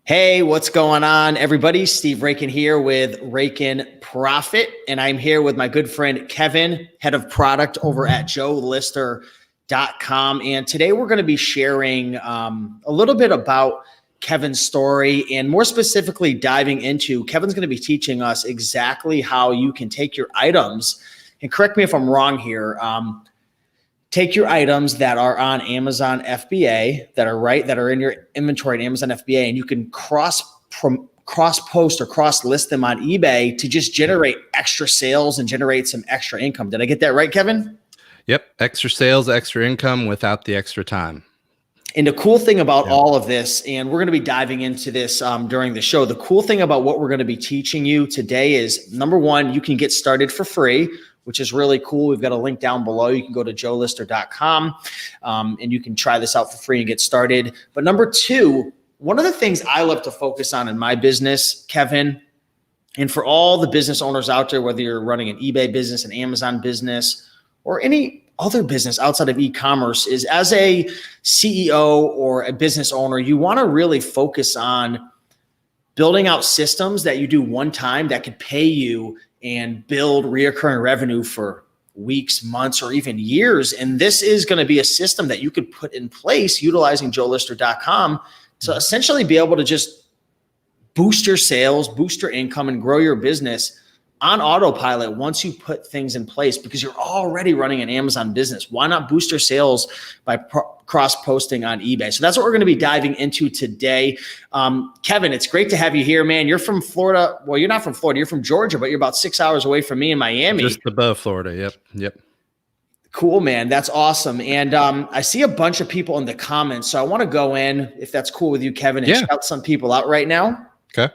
Hey, what's going on, everybody? Steve Rakin here with Rakin Profit, and I'm here with my good friend Kevin, head of product over at joelister.com. And today we're going to be sharing a little bit about Kevin's story, and more specifically diving into Kevin's going to be teaching us exactly how you can take your items, and correct me if I'm wrong here, take your items that are on Amazon FBA that are in your inventory in Amazon FBA, and you can cross post or cross list them on eBay to just generate extra sales and generate some extra income. Did I get that right, Kevin? Yep. Extra sales, extra income without the extra time. And the cool thing about all of this, and we're going to be diving into this during the show, the cool thing about what we're going to be teaching you today is, number one, you can get started for free, which is really cool. We've got a link down below. You can go to joelister.com and you can try this out for free and get started. But number two, one of the things I love to focus on in my business, Kevin, and for all the business owners out there, whether you're running an eBay business, an Amazon business, or any other business outside of e-commerce, is as a CEO or a business owner, you want to really focus on building out systems that you do one time that could pay you and build reoccurring revenue for weeks, months, or even years. And this is going to be a system that you could put in place utilizing joelister.com to essentially be able to just boost your sales, boost your income, and grow your business on autopilot once you put things in place, because you're already running an Amazon business. Why not boost your sales by cross-posting on eBay? So that's what we're going to be diving into today. Kevin, it's great to have you here, man. You're from Florida. Well, you're not from Florida. You're from Georgia, but you're about 6 hours away from me in Miami. Just above Florida. Yep. Cool, man. That's awesome. And I see a bunch of people in the comments, so I want to go in, if that's cool with you, Kevin, and shout some people out right now. Okay.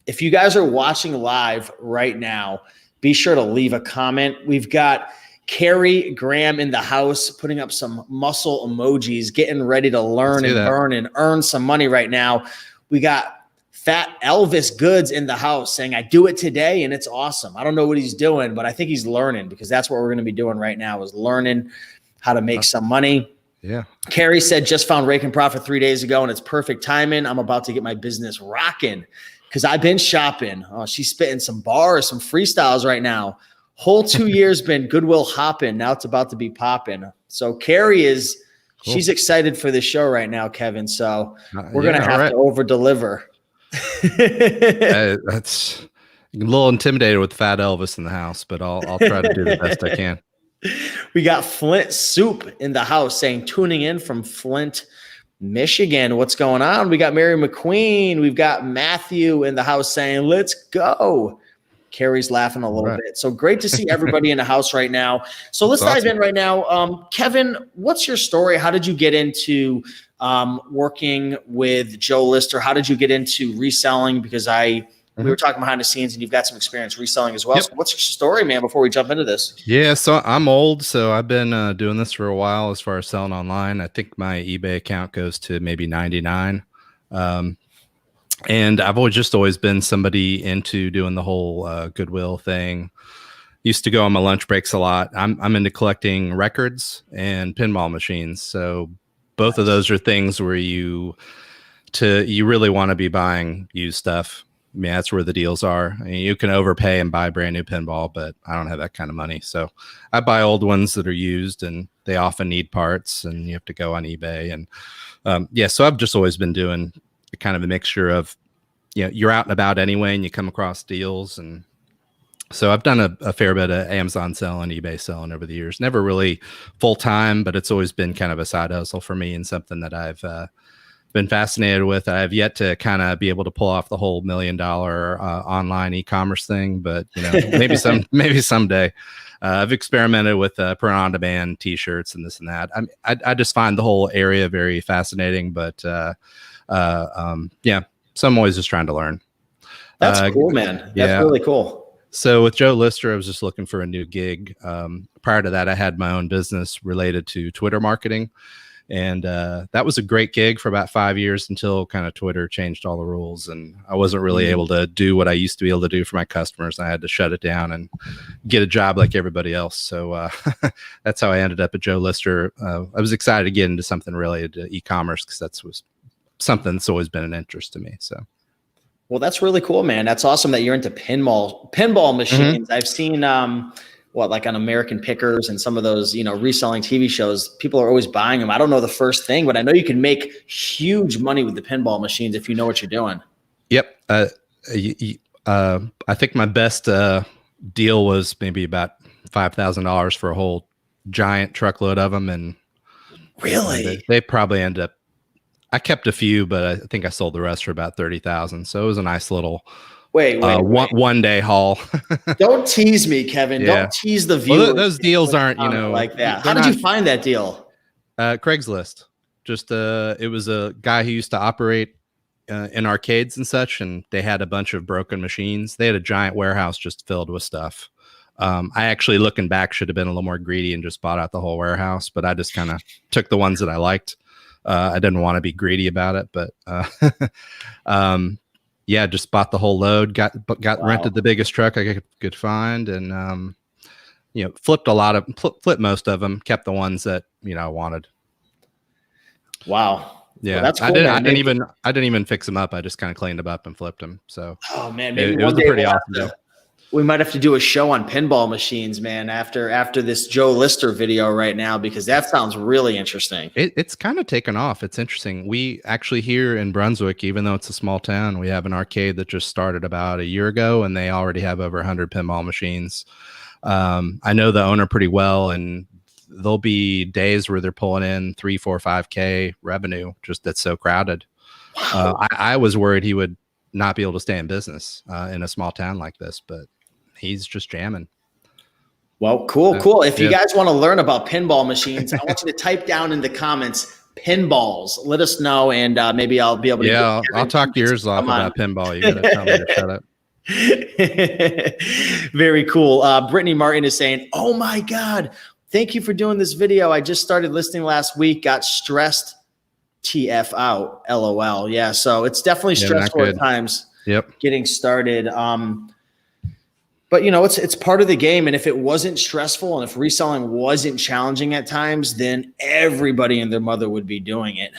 If you guys are watching live right now, be sure to leave a comment. We've got Carrie Graham in the house putting up some muscle emojis, getting ready to learn and burn and earn some money right now. We got Fat Elvis Goods in the house saying, I do it today, and it's awesome. I don't know what he's doing, but I think he's learning, because that's what we're going to be doing right now, is learning how to make some money. Yeah. Carrie said, just found Rakin Profit 3 days ago, and it's perfect timing. I'm about to get my business rocking, because I've been shopping. Oh, she's spitting some bars, some freestyles right now. Whole 2 years been Goodwill hopping. Now it's about to be popping. So Carrie is, she's excited for this show right now, Kevin. So we're going to have to over deliver. That's a little intimidated with Fat Elvis in the house, but I'll try to do the best I can. We got Flint Soup in the house saying, tuning in from Flint, Michigan. What's going on? We got Mary McQueen. We've got Matthew in the house saying, let's go. Carrie's laughing a little bit. So great to see everybody in the house right now. So let's dive in right now. Kevin, what's your story? How did you get into working with Joe Lister? How did you get into reselling? Because we were talking behind the scenes, and you've got some experience reselling as well. So what's your story, man, before we jump into this? Yeah, so I'm old, so I've been doing this for a while as far as selling online. I think my eBay account goes to maybe 99. And I've always been somebody into doing the whole Goodwill thing. Used to go on my lunch breaks a lot. I'm into collecting records and pinball machines. So both of those are things where you really want to be buying used stuff. I mean, that's where the deals are. I mean, you can overpay and buy brand new pinball, but I don't have that kind of money. So I buy old ones that are used, and they often need parts, and you have to go on eBay. And so I've just always been doing kind of a mixture of, you're out and about anyway, and you come across deals. And so I've done a fair bit of Amazon selling, eBay selling over the years. Never really full time, but it's always been kind of a side hustle for me, and something that I've been fascinated with. I have yet to kind of be able to pull off the whole $1 million online e-commerce thing, but maybe someday. I've experimented with print on demand t-shirts and this and that. I just find the whole area very fascinating, but so I'm always just trying to learn. That's cool, man. That's really cool. So with Joe Lister, I was just looking for a new gig. Prior to that, I had my own business related to Twitter marketing. And that was a great gig for about 5 years, until kind of Twitter changed all the rules, and I wasn't really able to do what I used to be able to do for my customers. I had to shut it down and get a job like everybody else. So that's how I ended up at Joe Lister. I was excited to get into something related to e-commerce, because that's was something that's always been an interest to me. So. Well, that's really cool, man. That's awesome that you're into pinball machines. I've seen like on American Pickers and some of those, reselling TV shows, people are always buying them. I don't know the first thing, but I know you can make huge money with the pinball machines if you know what you're doing. Yep. I think my best deal was maybe about $5,000 for a whole giant truckload of them. And really, they probably ended up, I kept a few, but I think I sold the rest for about 30,000. So it was a nice little wait. one day haul. Don't tease me, Kevin. Yeah. Don't tease the viewers. Well, those deals aren't, like that. How did you find that deal? Craigslist. Just it was a guy who used to operate in arcades and such, and they had a bunch of broken machines. They had a giant warehouse just filled with stuff. I actually, looking back, should have been a little more greedy and just bought out the whole warehouse, but I just kind of took the ones that I liked. I didn't want to be greedy about it, but yeah, just bought the whole load, got rented the biggest truck I could find, and flipped most of them, kept the ones that I wanted. Wow. Yeah, well, that's cool, I didn't even fix them up. I just kind of cleaned them up and flipped them. So oh man, maybe it was a pretty awesome deal. We might have to do a show on pinball machines, man, after this Joe Lister video right now, because that sounds really interesting. It's kind of taken off. It's interesting. We actually here in Brunswick, even though it's a small town, we have an arcade that just started about a year ago, and they already have over 100 pinball machines. I know the owner pretty well, and there'll be days where they're pulling in 3, 4, 5K revenue. Just that's so crowded. Wow. I was worried he would not be able to stay in business in a small town like this, but he's just jamming. Well, cool. If you guys want to learn about pinball machines, I want you to type down in the comments pinballs. Let us know, and maybe I'll be able to. Yeah, I'll talk your ears off about pinball. You gotta tell me to shut up. Very cool. Brittany Martin is saying, "Oh my God, thank you for doing this video. I just started listening last week. Got stressed. TF out. LOL. Yeah, so it's definitely stressful at times. Yep. Getting started. But it's part of the game. And if it wasn't stressful and if reselling wasn't challenging at times, then everybody and their mother would be doing it,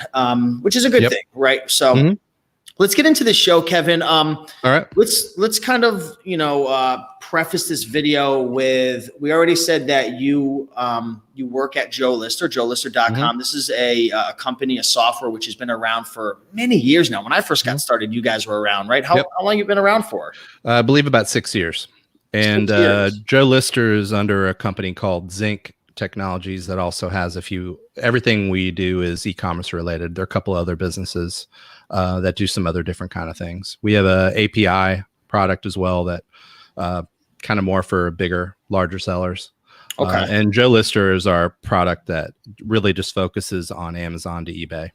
which is a good thing, right? So let's get into the show, Kevin. All right. Let's kind of, preface this video with, we already said that you work at Joe Lister, joelister.com. This is a company, a software, which has been around for many years now. When I first got started, you guys were around, right? How long have you been around for? I believe about 6 years. And Joe Lister is under a company called Zinc Technologies that also has everything we do is e-commerce related. There are a couple other businesses that do some other different kind of things. We have a API product as well that kind of more for bigger, larger sellers. Okay. And Joe Lister is our product that really just focuses on Amazon to eBay.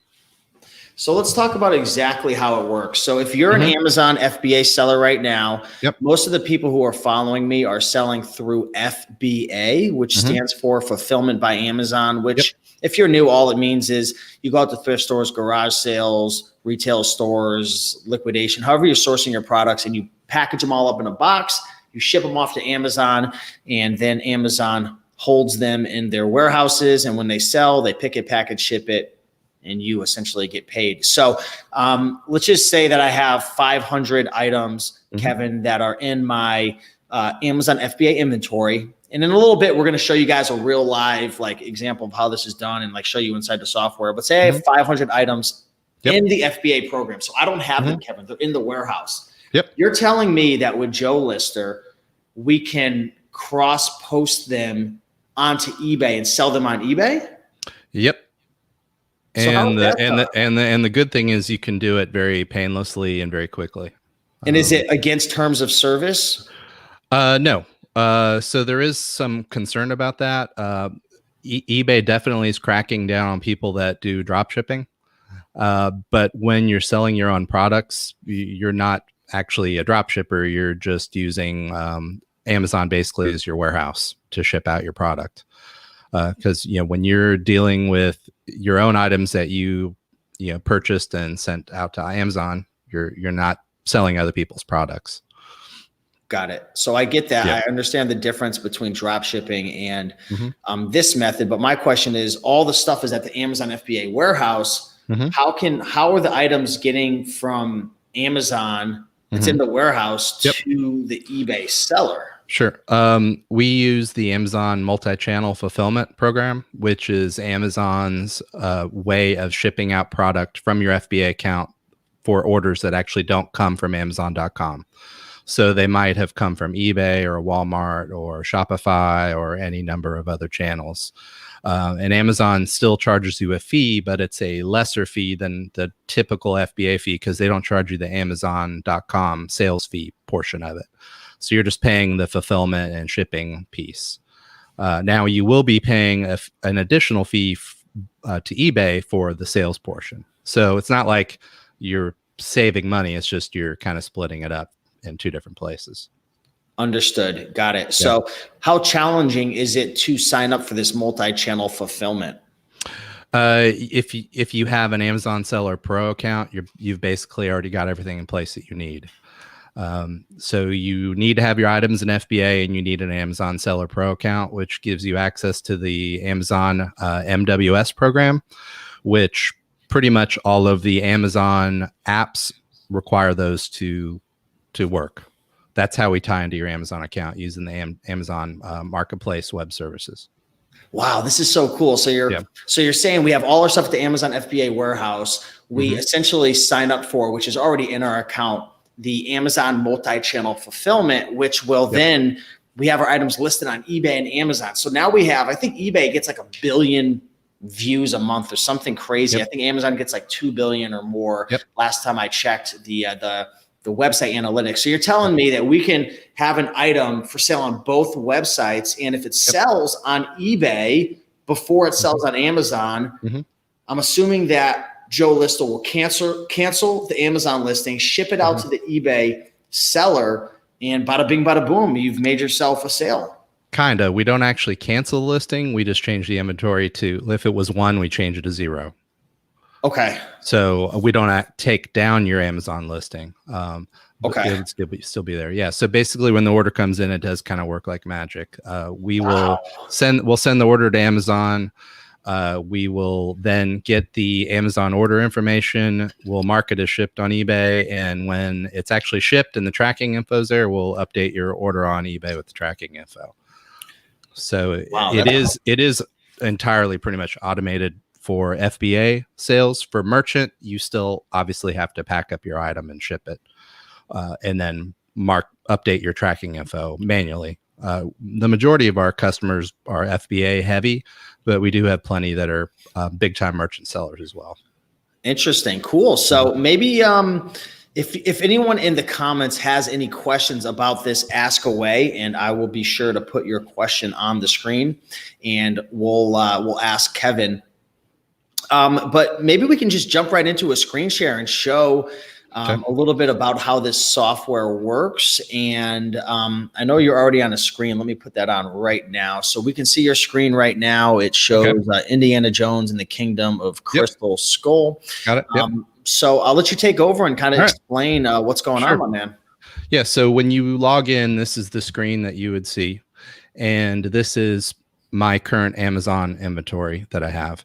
So let's talk about exactly how it works. So if you're an Amazon FBA seller right now, most of the people who are following me are selling through FBA, which stands for Fulfillment by Amazon, which if you're new, all it means is you go out to thrift stores, garage sales, retail stores, liquidation, however you're sourcing your products, and you package them all up in a box, you ship them off to Amazon, and then Amazon holds them in their warehouses. And when they sell, they pick it, package, ship it, and you essentially get paid. So let's just say that I have 500 items, Kevin, that are in my Amazon FBA inventory. And in a little bit, we're going to show you guys a real live example of how this is done and show you inside the software. But say I have 500 items in the FBA program. So I don't have them, Kevin. They're in the warehouse. You're telling me that with Joe Lister, we can cross-post them onto eBay and sell them on eBay? Yep. And the good thing is you can do it very painlessly and very quickly. And is it against terms of service? No. So there is some concern about that. eBay definitely is cracking down on people that do drop shipping. But when you're selling your own products, you're not actually a drop shipper. You're just using Amazon basically as your warehouse to ship out your product. Because when you're dealing with your own items that you purchased and sent out to Amazon, you're not selling other people's products. Got it. So I get that. I understand the difference between drop shipping and this method. But my question is, all the stuff is at the Amazon FBA warehouse. Mhm. how are the items getting from Amazon that's in the warehouse Yep. to the eBay seller? Sure. We use the Amazon multi-channel fulfillment program, which is Amazon's way of shipping out product from your FBA account for orders that actually don't come from Amazon.com. So they might have come from eBay or Walmart or Shopify or any number of other channels. And Amazon still charges you a fee, but it's a lesser fee than the typical FBA fee because they don't charge you the Amazon.com sales fee portion of it. So you're just paying the fulfillment and shipping piece. Now you will be paying an additional fee to eBay for the sales portion. So it's not like you're saving money. It's just you're kind of splitting it up in two different places. Understood. Got it. So how challenging is it to sign up for this multi-channel fulfillment? If you have an Amazon Seller Pro account, you've basically already got everything in place that you need. So you need to have your items in FBA and you need an Amazon Seller Pro account, which gives you access to the Amazon MWS program, which pretty much all of the Amazon apps require those to work. That's how we tie into your Amazon account using the Amazon Marketplace web services. Wow, this is so cool. So you're saying we have all our stuff at the Amazon FBA warehouse. We essentially sign up for, which is already in our account, the Amazon multi-channel fulfillment, which will then we have our items listed on eBay and Amazon. So now we have, I think eBay gets like 1 billion views a month or something crazy. I think Amazon gets like 2 billion or more. Last time I checked the website analytics. So you're telling me that we can have an item for sale on both websites, and if it sells on eBay before it sells on Amazon, I'm assuming that Joe Listel will cancel the Amazon listing, ship it out to the eBay seller, and bada bing, bada boom, you've made yourself a sale. Kinda. We don't actually cancel the listing. We just change the inventory to, if it was 1, we change it to 0. Okay. So we don't take down your Amazon listing. Okay. It would still be there. Yeah. So basically when the order comes in, it does kind of work like magic. We'll send the order to Amazon. We will then get the Amazon order information. We'll mark it as shipped on eBay. And when it's actually shipped and the tracking info is there, we'll update your order on eBay with the tracking info. So it is entirely pretty much automated for FBA sales. For merchant, you still obviously have to pack up your item and ship it, and then update your tracking info manually. The majority of our customers are FBA heavy, but we do have plenty that are big time merchant sellers as well. Interesting. Cool. So maybe if anyone in the comments has any questions about this, ask away, and I will be sure to put your question on the screen, and we'll ask Kevin. But maybe we can just jump right into a screen share and show a little bit about how this software works. And I know you're already on a screen. Let me put that on right now. So we can see your screen right now. It shows Indiana Jones and the Kingdom of Crystal Skull. Got it. So I'll let you take over and kind of explain what's going on, my man. Yeah. So when you log in, this is the screen that you would see. And this is my current Amazon inventory that I have.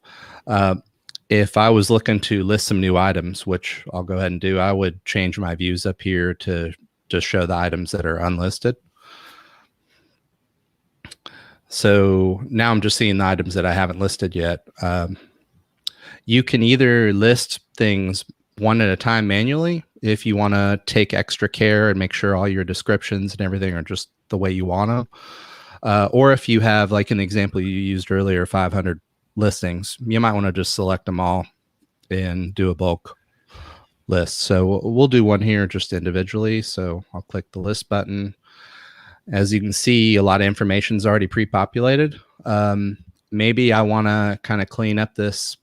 If I was looking to list some new items, which I'll go ahead and do, I would change my views up here to just show the items that are unlisted. So now I'm just seeing the items that I haven't listed yet. You can either list things one at a time manually if you want to take extra care and make sure all your descriptions and everything are just the way you want them. Or if you have, like in the example you used earlier, 500 listings, you might want to just select them all and do a bulk list. So we'll do one here just individually. So I'll click the list button. As you can see, a lot of information is already pre-populated. Maybe I want to kind of clean up this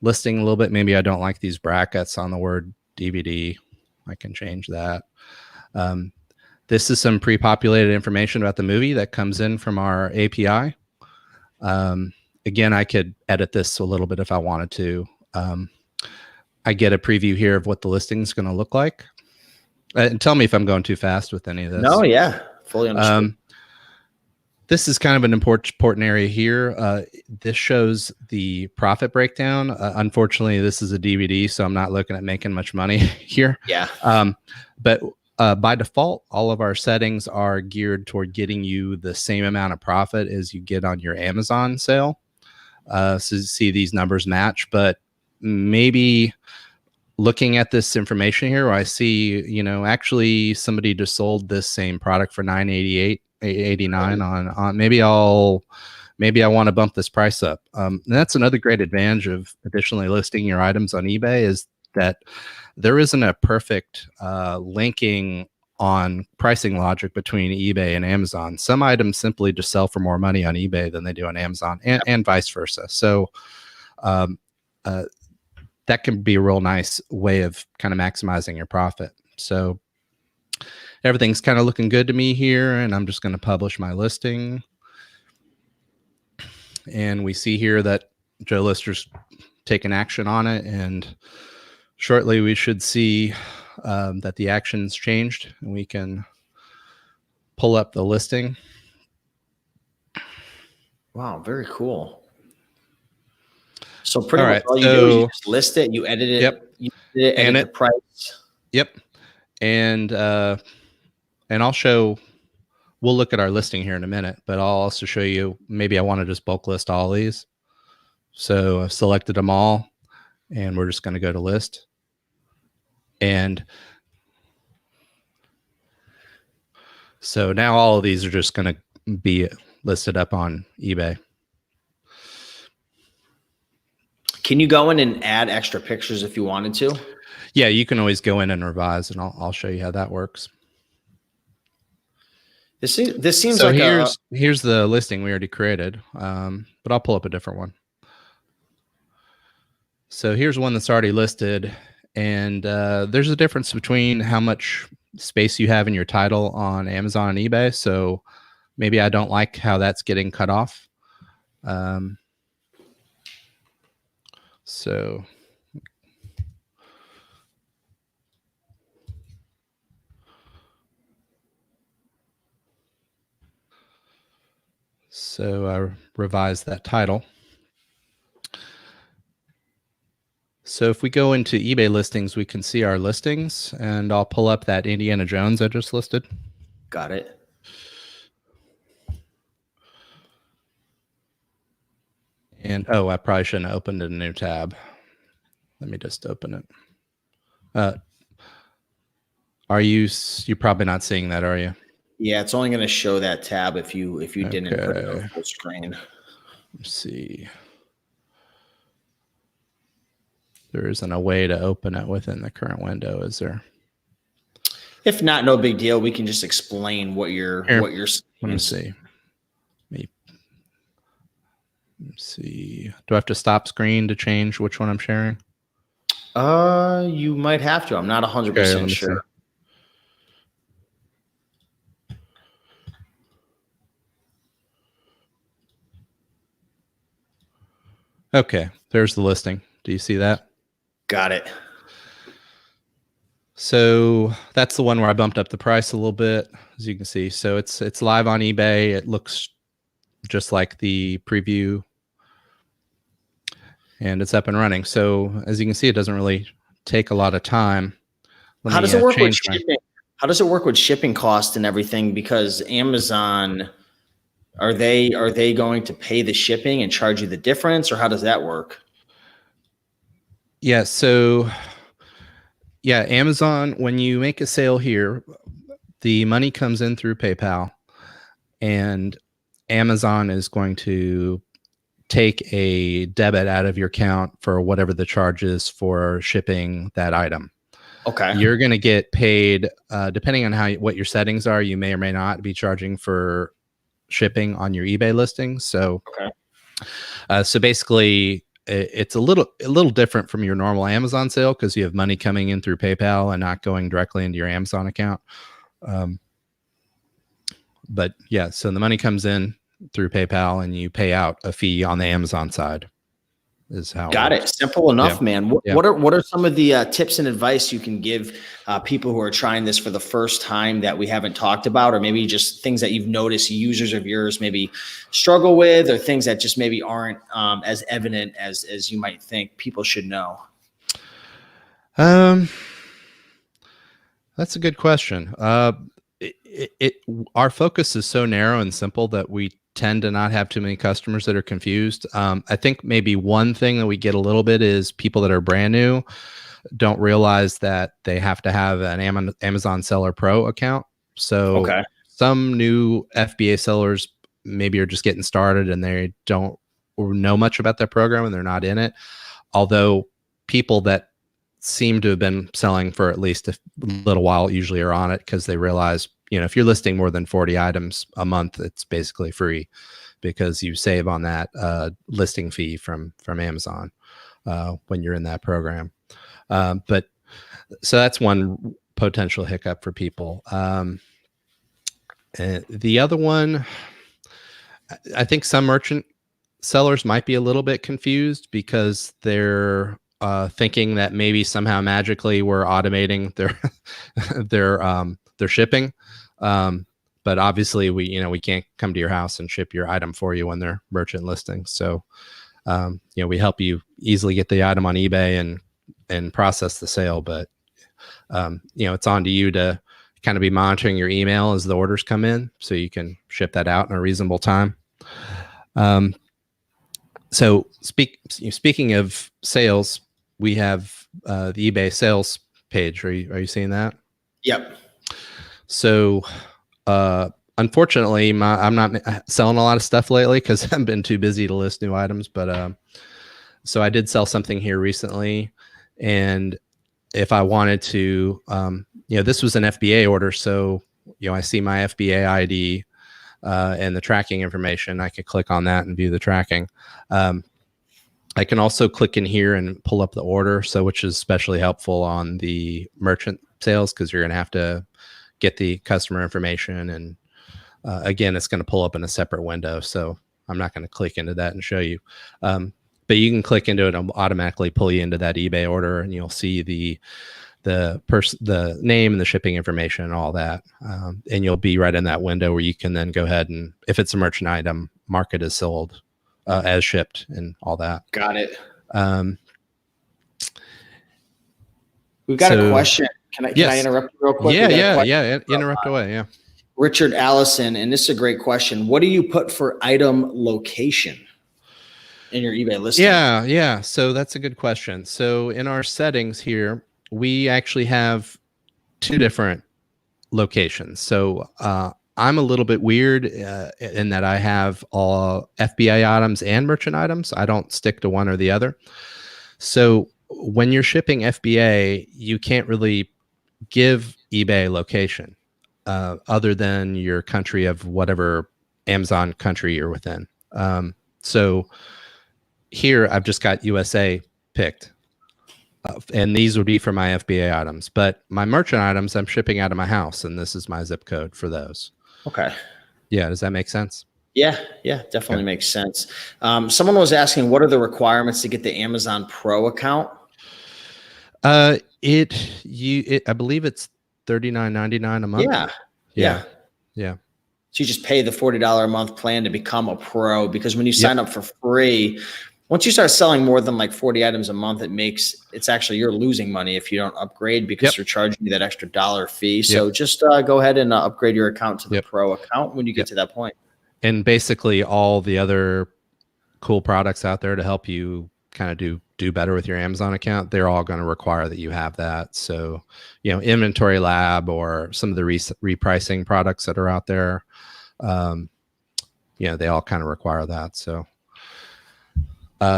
listing a little bit. Maybe I don't like these brackets on the word DVD. I can change that. This is some pre-populated information about the movie that comes in from our API. Again, I could edit this a little bit if I wanted to. I get a preview here of what the listing is going to look like. And tell me if I'm going too fast with any of this. No, yeah, fully understood. This is kind of an important area here. This shows the profit breakdown. Unfortunately, this is a DVD, so I'm not looking at making much money here. Yeah. But by default, all of our settings are geared toward getting you the same amount of profit as you get on your Amazon sale. So see these numbers match, but maybe looking at this information here, where I see, actually somebody just sold this same product for $988.89 on maybe I want to bump this price up. And that's another great advantage of additionally listing your items on eBay, is that there isn't a perfect linking on pricing logic between eBay and Amazon. Some items simply just sell for more money on eBay than they do on Amazon, and vice versa. So that can be a real nice way of kind of maximizing your profit. So everything's kind of looking good to me here, and I'm just going to publish my listing. And we see here that Joe Lister's taken action on it, and shortly we should see that the action's changed, and we can pull up the listing. Wow, very cool. So pretty much all you do is you just list it, you edit it, yep. You edit the price. Yep. And I'll show, we'll look at our listing here in a minute, but I'll also show you, maybe I want to just bulk list all these. So I've selected them all, and we're just going to go to list. And so now all of these are just going to be listed up on eBay. Can you go in and add extra pictures if you wanted to? Yeah, you can always go in and revise, and I'll show you how that works. This seems so like here's the listing we already created, but I'll pull up a different one. So here's one that's already listed, and there's a difference between how much space you have in your title on Amazon and eBay. So maybe I don't like how that's getting cut off. So I revised that title. So if we go into eBay listings, we can see our listings, and I'll pull up that Indiana Jones I just listed. Got it. And I probably shouldn't have opened a new tab. Let me just open it. You're probably not seeing that, are you? Yeah, it's only going to show that tab if you didn't put it on full screen. Let's see. There isn't a way to open it within the current window, is there? If not, no big deal. We can just explain what you're Let me see. Let me see. Do I have to stop screen to change which one I'm sharing? You might have to. I'm not 100% sure. See. Okay, there's the listing. Do you see that? Got it. So that's the one where I bumped up the price a little bit, as you can see. So it's live on eBay. It looks just like the preview, and it's up and running. So as you can see, it doesn't really take a lot of time. How does it work with shipping? How does it work with shipping costs and everything? Because Amazon, are they going to pay the shipping and charge you the difference, or how does that work? Yeah. So yeah, Amazon, when you make a sale here, the money comes in through PayPal, and Amazon is going to take a debit out of your account for whatever the charge is for shipping that item. Okay. You're going to get paid, depending on what your settings are. You may or may not be charging for shipping on your eBay listings. So, okay. So basically, it's a little different from your normal Amazon sale, because you have money coming in through PayPal and not going directly into your Amazon account. But yeah, so the money comes in through PayPal, and you pay out a fee on the Amazon side. is how Got it it. works. Simple enough, Yeah. man. Yeah. What are some of the tips and advice you can give people who are trying this for the first time that we haven't talked about, or maybe just things that you've noticed users of yours maybe struggle with, or things that just maybe aren't as evident as you might think people should know? Um, that's a good question. Our focus is so narrow and simple that we tend to not have too many customers that are confused. I think maybe one thing that we get a little bit is people that are brand new don't realize that they have to have an Amazon Seller Pro account. So Okay. some new FBA sellers maybe are just getting started and they don't know much about their program and they're not in it. Although people that seem to have been selling for at least a little while usually are on it because they realize, if you're listing more than 40 items a month, it's basically free because you save on that listing fee from Amazon when you're in that program. But so that's one potential hiccup for people. And the other one, I think some merchant sellers might be a little bit confused because they're thinking that maybe somehow magically we're automating their shipping. But obviously we can't come to your house and ship your item for you when they're merchant listings. So we help you easily get the item on eBay and process the sale, but it's on to you to kind of be monitoring your email as the orders come in so you can ship that out in a reasonable time. So speaking of sales, we have the eBay sales page. Are you seeing that? Yep. So unfortunately, I'm not selling a lot of stuff lately because I've been too busy to list new items. But so I did sell something here recently, and if I wanted to, this was an FBA order, so I see my FBA ID and the tracking information. I could click on that and view the tracking. I can also click in here and pull up the order, which is especially helpful on the merchant sales because you're going to have to get the customer information, and again, it's going to pull up in a separate window. So I'm not going to click into that and show you. But you can click into it and automatically pull you into that eBay order, and you'll see the name and the shipping information and all that. And you'll be right in that window where you can then go ahead and, if it's a merchant item, mark it as sold, as shipped and all that. Got it. We've got a question. Can I interrupt you real quick? Yeah. Interrupt away. Yeah. Richard Allison, and this is a great question. What do you put for item location in your eBay listing? Yeah. So that's a good question. So in our settings here, we actually have two different locations. So I'm a little bit weird in that I have all FBA items and merchant items. I don't stick to one or the other. So when you're shipping FBA, you can't really give eBay location other than your country of whatever Amazon country you're within. So here I've just got USA picked. And these would be for my FBA items, but my merchant items I'm shipping out of my house, and this is my zip code for those. Okay. Yeah. Does that make sense? Yeah, definitely makes sense. Someone was asking, what are the requirements to get the Amazon Pro account? I believe it's $39.99 a month. Yeah. So you just pay the $40 a month plan to become a pro, because when you sign up for free, once you start selling more than like 40 items a month, it's actually, you're losing money if you don't upgrade because you're charging you that extra $1 fee. So just go ahead and upgrade your account to the pro account when you get to that point. And basically all the other cool products out there to help you kind of do better with your Amazon account, they're all going to require that you have that. So, Inventory Lab or some of the repricing products that are out there, they all kind of require that. So,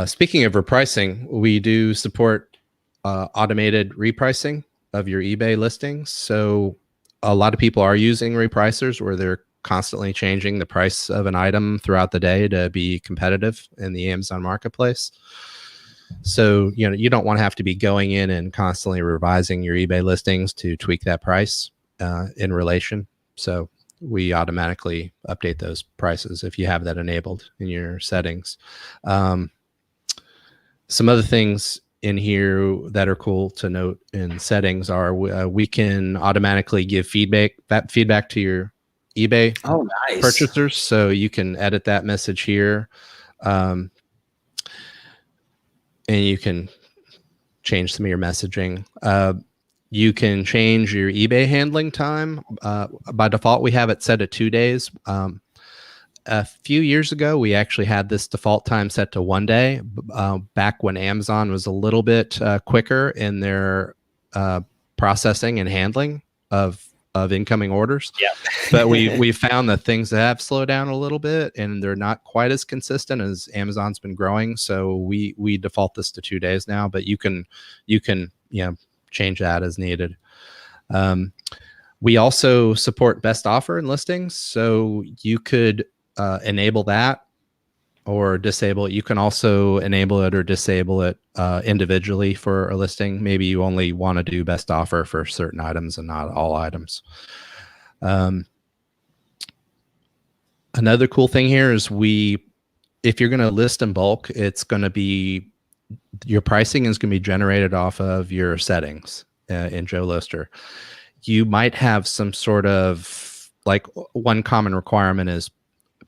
speaking of repricing, we do support automated repricing of your eBay listings. So a lot of people are using repricers where they're constantly changing the price of an item throughout the day to be competitive in the Amazon marketplace. So, you don't want to have to be going in and constantly revising your eBay listings to tweak that price in relation. So we automatically update those prices if you have that enabled in your settings. Some other things in here that are cool to note in settings are we can automatically give feedback to your eBay Oh, nice. purchasers, so you can edit that message here, and you can change some of your messaging. You can change your eBay handling time. By default, we have it set at 2 days. A few years ago, we actually had this default time set to 1 day, back when Amazon was a little bit quicker in their processing and handling of incoming orders. Yeah. But we found that things have slowed down a little bit, and they're not quite as consistent as Amazon's been growing. So we default this to 2 days now, but you can change that as needed. We also support best offer in listings, so you could enable that or disable it. You can also enable it or disable it individually for a listing. Maybe you only want to do best offer for certain items and not all items. Another cool thing here is if you're going to list in bulk, it's going to be, your pricing is going to be generated off of your settings in Joe Lister. You might have some sort of, like, one common requirement is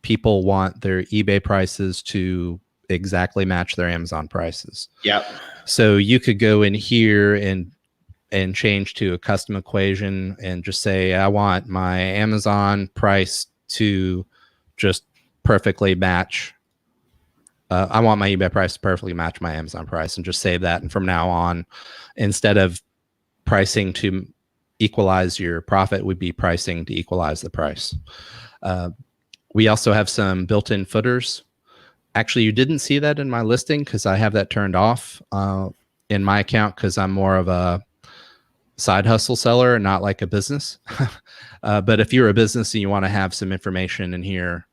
people want their eBay prices to exactly match their Amazon prices. Yep. So you could go in here and change to a custom equation and just say, I want my Amazon price to just perfectly match. I want my eBay price to perfectly match my Amazon price, and just save that. And from now on, instead of pricing to equalize your profit, would be pricing to equalize the price. We also have some built-in footers. Actually, you didn't see that in my listing because I have that turned off in my account, because I'm more of a side hustle seller and not like a business. But if you're a business and you want to have some information in here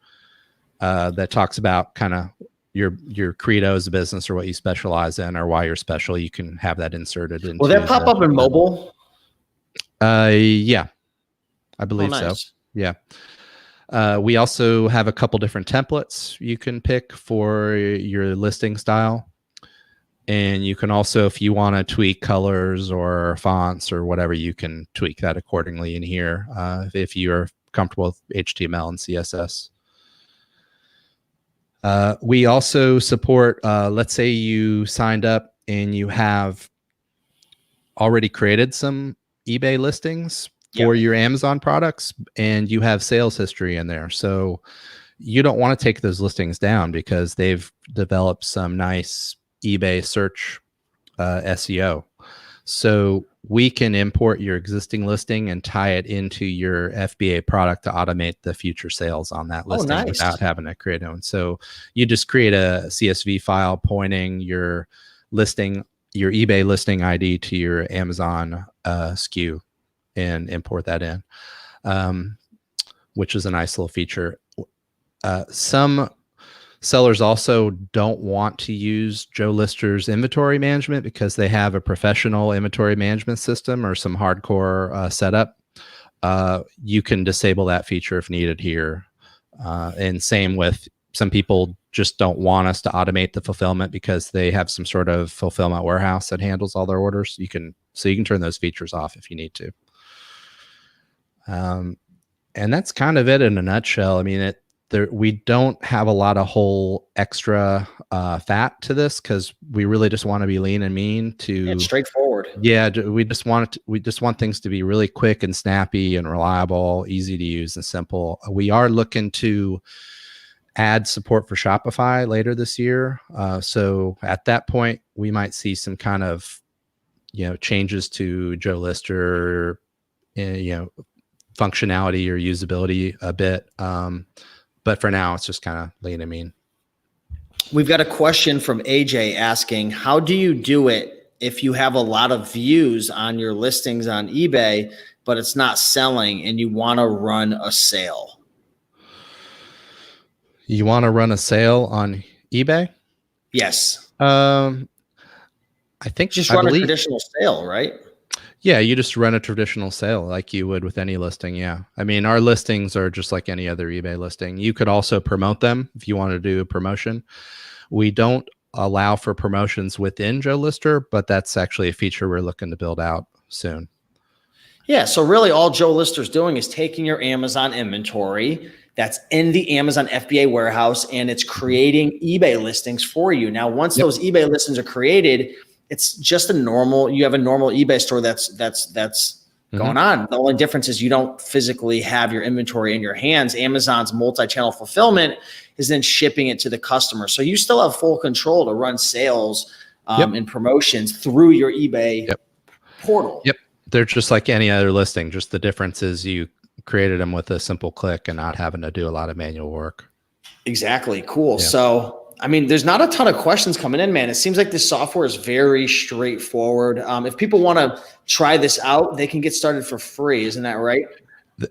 that talks about kind of your credo as a business, or what you specialize in, or why you're special, you can have that inserted. Will that pop up in mobile? Yeah, I believe nice. so. Yeah. We also have a couple different templates you can pick for your listing style. And you can also, if you want to tweak colors or fonts or whatever, you can tweak that accordingly in here if you're comfortable with HTML and CSS. We also support, let's say you signed up and you have already created some eBay listings for your Amazon products, and you have sales history in there. So you don't want to take those listings down because they've developed some nice eBay search SEO. So we can import your existing listing and tie it into your FBA product to automate the future sales on that listing without having to create one. So you just create a CSV file pointing your listing, your eBay listing ID to your Amazon SKU, and import that in, which is a nice little feature. Some sellers also don't want to use Joe Lister's inventory management because they have a professional inventory management system or some hardcore setup. You can disable that feature if needed here. And same with, some people just don't want us to automate the fulfillment because they have some sort of fulfillment warehouse that handles all their orders. You can turn those features off if you need to. And that's kind of it in a nutshell. I mean, we don't have a lot of whole extra fat to this because we really just want to be lean and mean. It's straightforward. Yeah, we just want things to be really quick and snappy and reliable, easy to use and simple. We are looking to add support for Shopify later this year. So at that point, we might see some kind of changes to Joe Lister, functionality or usability a bit. But for now, it's just kind of lean and mean. We've got a question from AJ asking, how do you do it if you have a lot of views on your listings on eBay, but it's not selling and you want to run a sale? You want to run a sale on eBay? Yes. I think just run a traditional sale, right? Yeah, you just run a traditional sale like you would with any listing. Yeah. I mean, our listings are just like any other eBay listing. You could also promote them if you want to do a promotion. We don't allow for promotions within Joe Lister, but that's actually a feature we're looking to build out soon. Yeah, so really all Joe Lister's doing is taking your Amazon inventory that's in the Amazon FBA warehouse, and it's creating eBay listings for you. Now, once those eBay listings are created, it's just you have a normal eBay store that's going on. The only difference is you don't physically have your inventory in your hands. Amazon's multi-channel fulfillment is then shipping it to the customer. So you still have full control to run sales and promotions through your eBay portal. Yep. They're just like any other listing. Just the difference is you created them with a simple click and not having to do a lot of manual work. Exactly. Cool. So, I mean, there's not a ton of questions coming in, man. It seems like this software is very straightforward. If people want to try this out, they can get started for free. Isn't that right?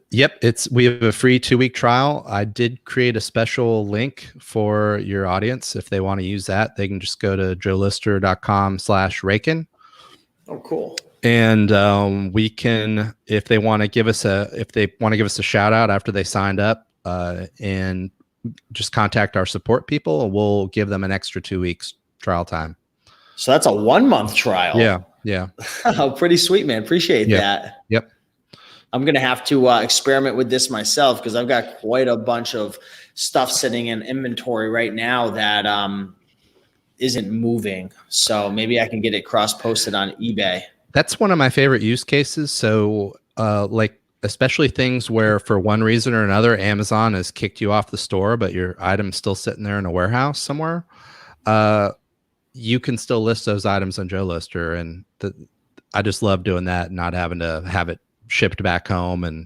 Yep. We have a free 2-week trial. I did create a special link for your audience. If they want to use that, they can just go to joelister.com/Rakin. Oh, cool. And we can, if they want to give us a shout out after they signed up, and just contact our support people, and we'll give them an extra 2 weeks trial time. So that's a 1-month trial. Yeah. Oh, pretty sweet, man. Appreciate that. Yep. I'm going to have to experiment with this myself, because I've got quite a bunch of stuff sitting in inventory right now that isn't moving. So maybe I can get it cross-posted on eBay. That's one of my favorite use cases. So like, especially things where for one reason or another, Amazon has kicked you off the store, but your item's still sitting there in a warehouse somewhere. You can still list those items on Joe Lister. And I just love doing that, not having to have it shipped back home. And,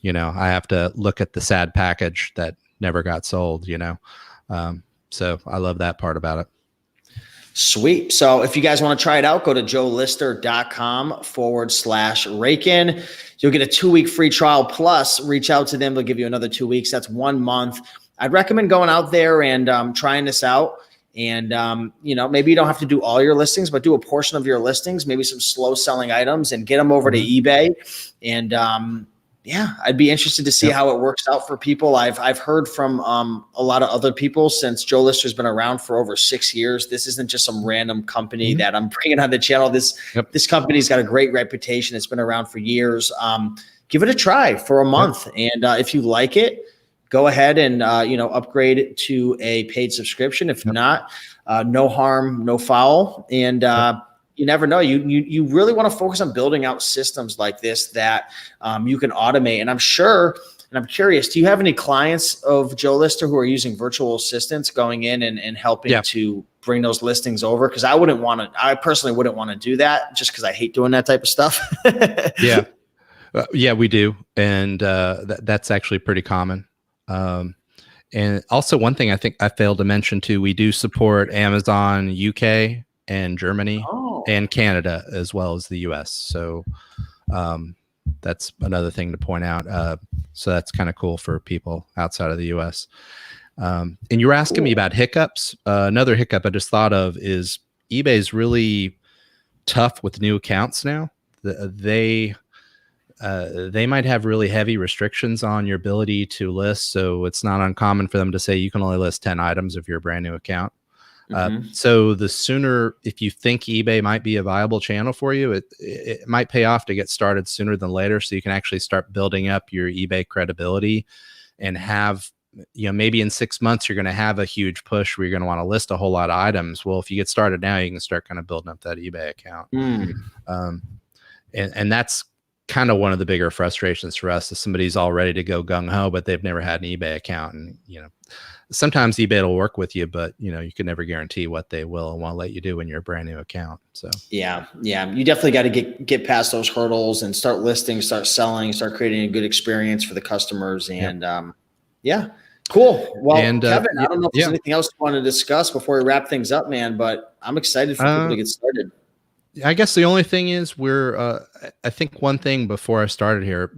I have to look at the sad package that never got sold, so I love that part about it. Sweet. So if you guys want to try it out, go to joelister.com/Rakin. You'll get a 2-week free trial, plus reach out to them. They'll give you another 2 weeks. That's 1 month. I'd recommend going out there and trying this out. And, maybe you don't have to do all your listings, but do a portion of your listings, maybe some slow selling items, and get them over to eBay. And, I'd be interested to see how it works out for people. I've heard from a lot of other people since Joe Lister's been around for over 6 years. This isn't just some random company that I'm bringing on the channel. This company's got a great reputation. It's been around for years. Give it a try for a month. And if you like it, go ahead and, upgrade it to a paid subscription. If not, no harm, no foul. And, you never know. You really want to focus on building out systems like this that you can automate. And I'm sure, and I'm curious, do you have any clients of Joe Lister who are using virtual assistants going in and helping to bring those listings over? Because I personally wouldn't want to do that, just because I hate doing that type of stuff. Yeah, we do. And that's actually pretty common. And also, one thing I think I failed to mention too, we do support Amazon UK and Germany and Canada, as well as the US. So that's another thing to point out. So that's kind of cool for people outside of the US. And you were asking me about hiccups. Another hiccup I just thought of is eBay's really tough with new accounts now. They might have really heavy restrictions on your ability to list. So it's not uncommon for them to say you can only list 10 items if you're a brand new account. So the sooner, if you think eBay might be a viable channel for you, it might pay off to get started sooner than later, so you can actually start building up your eBay credibility and have, maybe in 6 months, you're going to have a huge push where you're going to want to list a whole lot of items. Well, if you get started now, you can start kind of building up that eBay account. And that's kind of one of the bigger frustrations for us, is somebody's all ready to go gung-ho, but they've never had an eBay account. And, sometimes eBay will work with you, but you can never guarantee what they will and won't let you do when you're a brand new account. So you definitely got to get past those hurdles and start listing, start selling, start creating a good experience for the customers. And cool. Well, Kevin, I don't know if there's anything else you want to discuss before we wrap things up, man, but I'm excited for people to get started. I guess the only thing is I think one thing before I started here,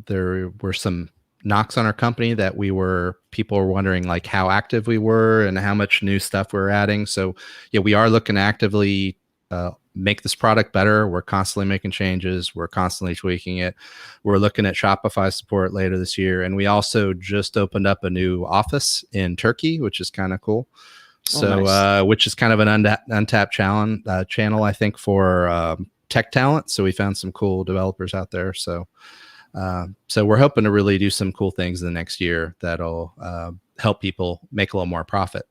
there were some knocks on our company that people were wondering like how active we were and how much new stuff we're adding. So we are looking to actively make this product better. We're constantly making changes. We're constantly tweaking it. We're looking at Shopify support later this year. And we also just opened up a new office in Turkey, which is kind of cool. So, nice. which is kind of an untapped channel, I think, for tech talent. So we found some cool developers out there. So, so we're hoping to really do some cool things in the next year that'll help people make a little more profit.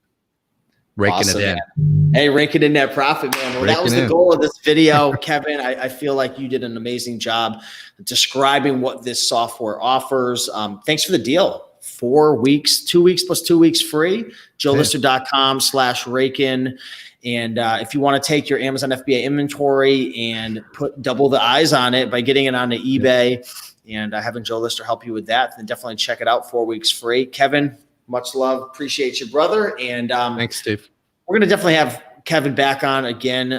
Raking it in. Man. Hey, raking in that profit, man. Well, that was the goal of this video, Kevin. I feel like you did an amazing job describing what this software offers. Thanks for the deal. 4 weeks, 2 weeks plus 2 weeks free. joelister.com/rakein. And if you want to take your Amazon FBA inventory and put double the eyes on it by getting it onto eBay and having Joe Lister help you with that, then definitely check it out. 4 weeks free. Kevin, much love. Appreciate you, brother. And thanks, Steve. We're going to definitely have Kevin back on again,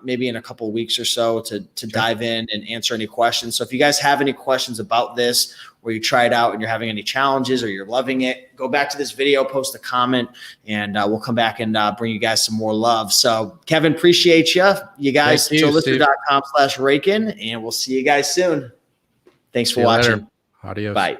maybe in a couple of weeks or so to dive in and answer any questions. So if you guys have any questions about this, or you try it out and you're having any challenges or you're loving it, go back to this video, post a comment, and we'll come back and bring you guys some more love. So Kevin, appreciate you. You guys, joelister.com/rakein, and we'll see you guys soon. Thanks for watching. Adios. Bye.